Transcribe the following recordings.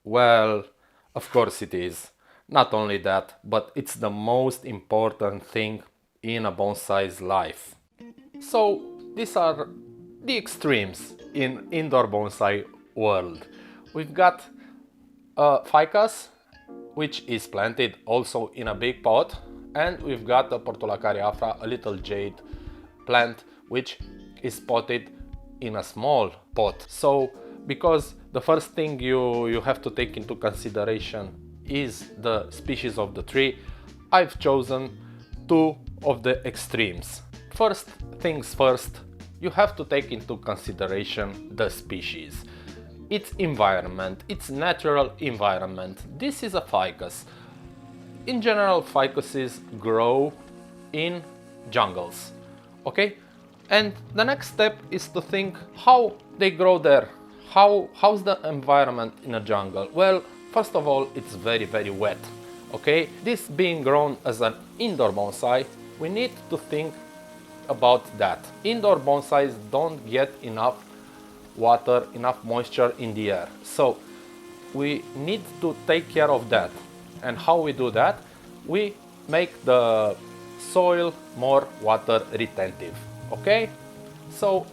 Well, of course it is. Not only that, but it's the most important thing in a bonsai's life. So these are the extremes in indoor bonsai world. We've got Ficus, which is planted also in a big pot, and we've got the Portulacaria afra, a little jade plant, which is potted in a small pot. So because the first thing you have to take into consideration is the species of the tree, I've chosen two of the extremes. First things first, you have to take into consideration the species, its environment, its natural environment. This is a ficus. In general, ficuses grow in jungles, okay? And the next step is to think how they grow there. How's the environment in a jungle? Well, first of all, it's very wet, okay? This being grown as an indoor bonsai, we need to think about that. Indoor bonsais don't get enough water, enough moisture in the air. So we need to take care of that. And how we do that? We make the soil more water retentive. Okay? So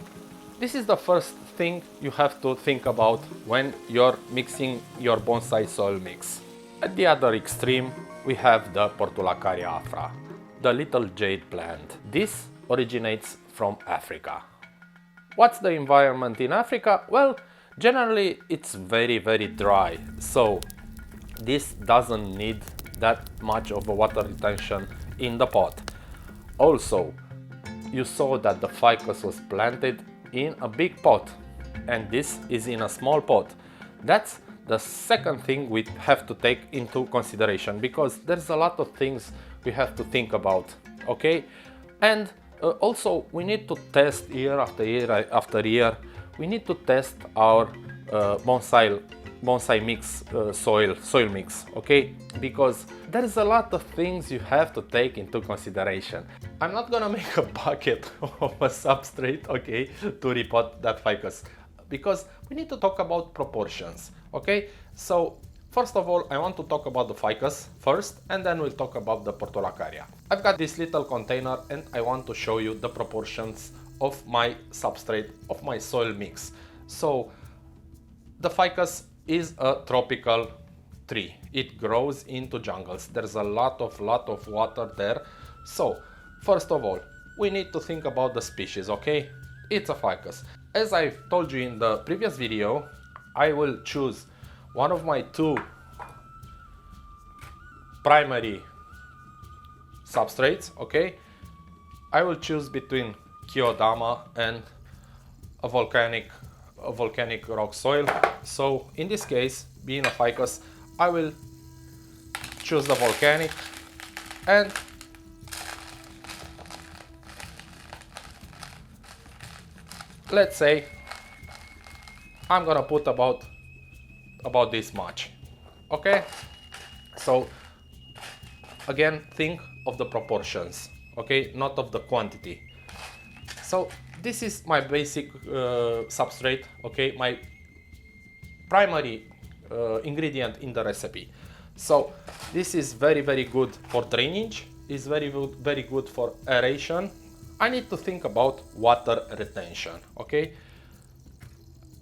this is the first thing you have to think about when you're mixing your bonsai soil mix. At the other extreme, we have the Portulacaria afra, the little jade plant. This originates from Africa. What's the environment in Africa? Well, generally it's very dry, so this doesn't need that much of a water retention in the pot. Also, you saw that the ficus was planted in a big pot, and this is in a small pot. That's the second thing we have to take into consideration, because there's a lot of things we have to think about, okay? And also, we need to test year after year. We need to test our bonsai mix, soil mix, okay? Because there is a lot of things you have to take into consideration. I'm not gonna make a bucket of a substrate, okay, to repot that ficus, because we need to talk about proportions, okay? So first of all, I want to talk about the ficus first, and then we'll talk about the Portulacaria. I've got this little container and I want to show you the proportions of my substrate, of my soil mix. So the ficus is a tropical tree. It grows into jungles. There's a lot of water there. So first of all, we need to think about the species, okay? It's a ficus. As I've told you in the previous video, I will choose one of my two primary substrates, okay? I will choose between Kyodama and a volcanic rock soil. So in this case, being a ficus, I will choose the volcanic, and let's say I'm gonna put about this much, okay? So again, think of the proportions, okay, not of the quantity. So this is my basic substrate, okay, my primary ingredient in the recipe. So this is very good for drainage, is very good for aeration. I need to think about water retention, okay?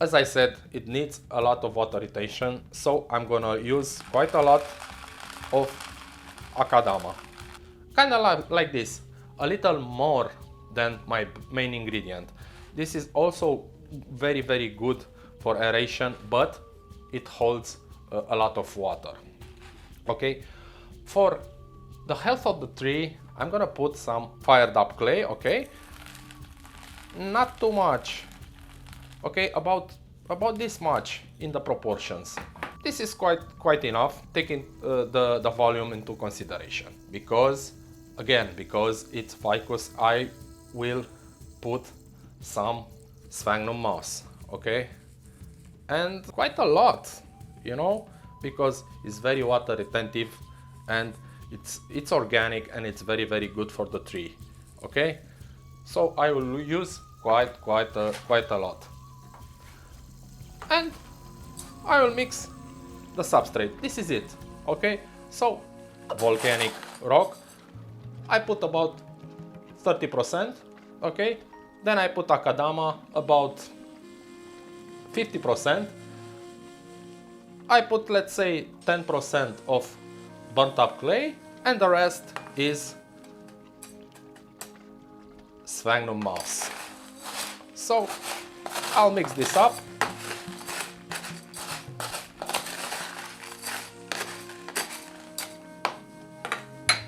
As I said, it needs a lot of water retention, so I'm gonna use quite a lot of Akadama. Kind of like this, a little more than my main ingredient. This is also very good for aeration, but it holds a lot of water, okay? For the health of the tree, I'm gonna put some fired up clay, okay? Not too much. Okay, about this much in the proportions. This is quite enough, taking the volume into consideration. Because it's ficus, I will put some sphagnum moss, okay? And quite a lot, you know, because it's very water retentive and it's organic and it's very good for the tree, okay? So I will use quite a lot. And I will mix the substrate. This is it, okay? So, volcanic rock, I put about 30%, okay? Then I put akadama, about 50%. I put, let's say, 10% of burnt up clay, and the rest is sphagnum moss. So I'll mix this up.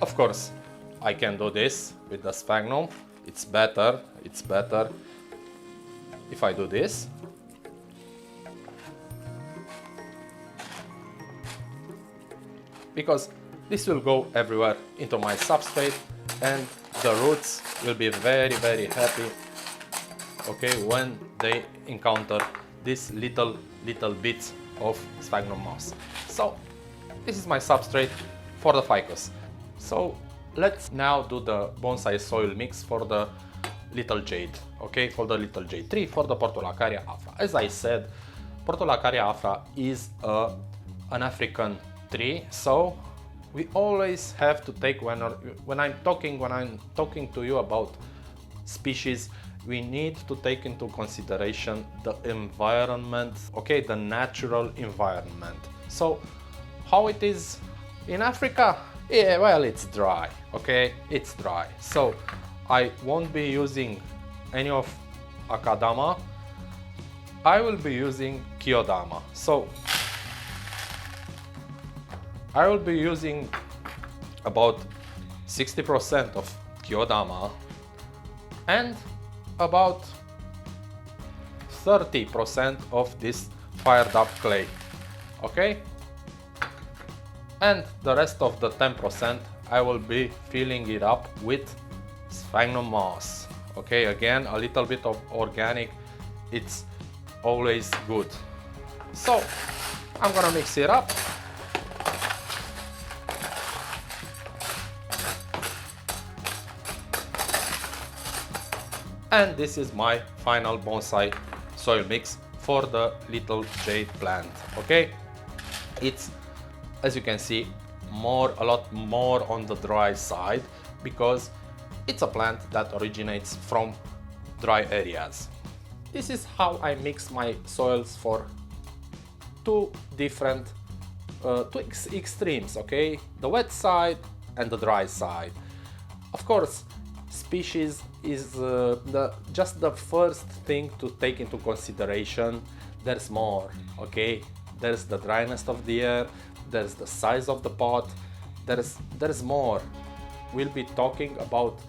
Of course, I can do this with the sphagnum. It's better if I do this. Because this will go everywhere into my substrate and the roots will be very, very happy, okay, when they encounter these little bits of sphagnum moss. So this is my substrate for the ficus. So let's now do the bonsai soil mix for the little jade, okay, for the little jade tree, for the Portulacaria afra. As I said, Portulacaria afra is an African tree, so we always have to take, when I'm talking to you about species, we need to take into consideration the environment, okay, the natural environment. So how it is in Africa? Yeah, well, it's dry, okay, it's dry. So I won't be using any of akadama, I will be using kyodama. So I will be using about 60% of kyodama and about 30% of this fired up clay, okay? And the rest of the 10% I will be filling it up with sphagnum moss, okay? Again, a little bit of organic, it's always good. So I'm gonna mix it up. And this is my final bonsai soil mix for the little jade plant, okay? It's, as you can see, a lot more on the dry side because it's a plant that originates from dry areas. This is how I mix my soils for two different, extremes, okay? The wet side and the dry side. Of course, species is just the first thing to take into consideration. There's more, okay? There's the dryness of the air, there's the size of the pot, there's more. We'll be talking about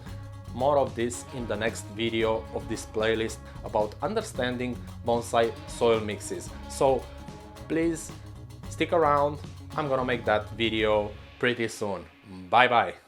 more of this in the next video of this playlist about understanding bonsai soil mixes. So please stick around, I'm gonna make that video pretty soon. Bye bye.